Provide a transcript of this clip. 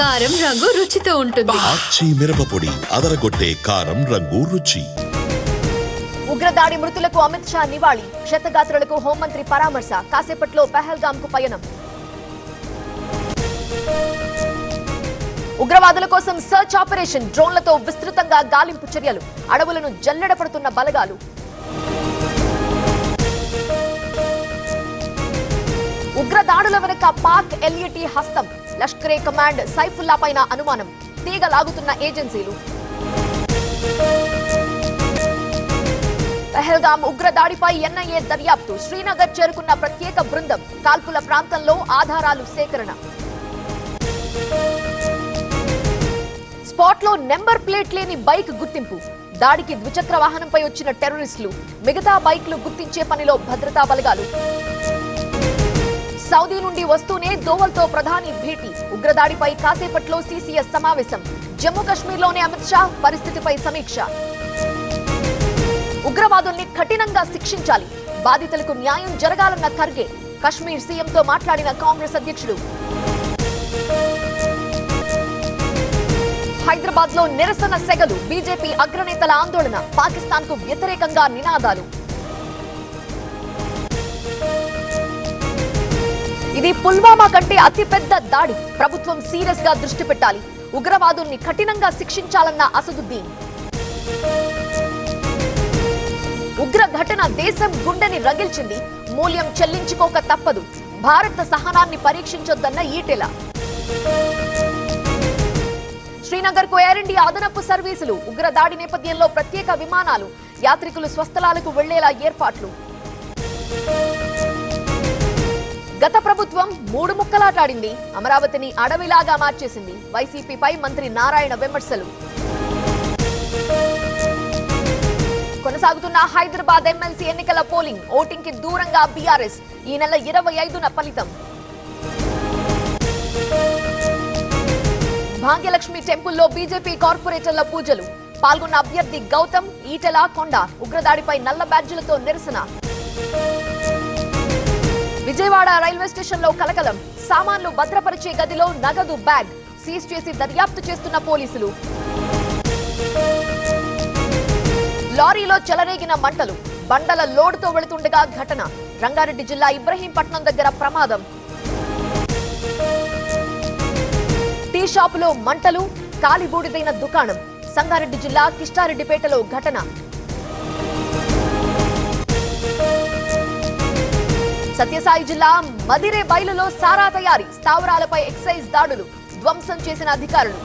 కారం రంగు రుచితో ఉంటుంది. ఆచి మిరపపొడి అదరగొట్టే కారం రంగు రుచి. ఉగ్రదాడి మృతులకు అమిత్ షా నివాళి, క్షతగాత్రులకు హోంమంత్రి పరామర్శ, కాసేపట్లో పహల్గామ్ కు పయనం. ఉగ్రవాదుల కోసం సర్చ్ ఆపరేషన్, డ్రోన్లతో విస్తృతంగా గాలింపు చర్యలు, అడవులను జల్లెడపడుతున్న బలగాలు. ఉగ్రదాడుల వెనుక పాక్ ఎల్ఈటీ హస్తం, లష్కరే కమాండ్ సైఫుల్లా పైన అనుమానం, తీగ లాగుతున్న ఏజెన్సీలు. పహల్గామ్ ఉగ్రదాడిపై ఎన్ఐఏ దర్యాప్తు, శ్రీనగర్ చేరుకున్న ప్రత్యేక బృందం, కాల్పుల ప్రాంతంలో ఆధారాలు సేకరణ. స్పాట్ లో నెంబర్ ప్లేట్ లేని బైక్ గుర్తింపు, దాడికి ద్విచక్ర వాహనంపై వచ్చిన టెర్రరిస్టులు, మిగతా బైక్లు గుర్తించే పనిలో భద్రతా బలగాలు. సౌదీ నుండి వస్తూనే దోవల్తో ప్రధాని భేటీ, ఉగ్రదాడిపై కాసేపట్లో సిసిఎస్ సమావేశం, జమ్మూ కశ్మీర్లోని అమిత్ షా పరిస్థితిపై సమీక్ష. ఉగ్రవాదుల్ని కఠినంగా శిక్షించాలి, బాధితులకు న్యాయం జరగాలన్న ఖర్గే, కశ్మీర్ సీఎంతో మాట్లాడిన కాంగ్రెస్ అధ్యక్షుడు. హైదరాబాద్ లో నిరసన సెగలు, బీజేపీ అగ్రనేతల ఆందోళన, పాకిస్తాన్ కు వ్యతిరేకంగా నినాదాలు. ఇది పుల్వామా కంటే అతిపెద్ద దాడి, ప్రభుత్వం సీరియస్ గా దృష్టి పెట్టాలి, ఉగ్రవాదుల్ని కఠినంగా శిక్షించాలన్న అసదుద్దీన్. ఉగ్ర ఘటన దేశం గుండెని రగిల్చింది, మూల్యం చెల్లించుకోక తప్పదు, భారత సహనాన్ని పరీక్షించొద్దన్న ఈటెల. శ్రీనగర్ కు ఎయిర్ ఇండియా అదనపు సర్వీసులు, ఉగ్రదాడి నేపథ్యంలో ప్రత్యేక విమానాలు, యాత్రికులు స్వస్థలాలకు వెళ్లేలా ఏర్పాట్లు. గత ప్రభుత్వం మూడు ముక్కలాటాడింది, అమరావతిని అడవిలాగా మార్చేసింది, వైసీపీపై మంత్రి నారాయణ విమర్శలు. కొనసాగుతున్న హైదరాబాద్ ఎమ్మెల్సీ ఎన్నికల పోలింగ్, ఓటింగ్ కి దూరంగా బీఆర్ఎస్, ఈ నెల 25న ఫలితం. భాగ్యలక్ష్మి టెంపుల్లో బీజేపీ కార్పొరేటర్ల పూజలు, పాల్గొన్న అభ్యర్థి గౌతమ్, ఈటెల, కొండ. ఉగ్రదాడిపై నల్ల బ్యాడ్జీలతో నిరసన. విజయవాడ రైల్వే స్టేషన్ లో కలకలం, సామాన్లు భద్రపరిచే గదిలో నగదు బ్యాగ్ సీజ్ చేసి దర్యాప్తు చేస్తున్న పోలీసులు. లారీలో చెలరేగిన మంటలు, బండల లోడుతో వెళుతుండగా ఘటన, రంగారెడ్డి జిల్లా ఇబ్రహీంపట్నం దగ్గర ప్రమాదం. టీ షాపులో మంటలు, కాలిబూడిదైన దుకాణం, సంగారెడ్డి జిల్లా కిష్టారెడ్డిపేటలో ఘటన. సత్యసాయి జిల్లా మదిరే బయలులో సారా తయారీ, స్థావరాలపై ఎక్సైజ్ దాడులు, ధ్వంసం చేసిన అధికారులు.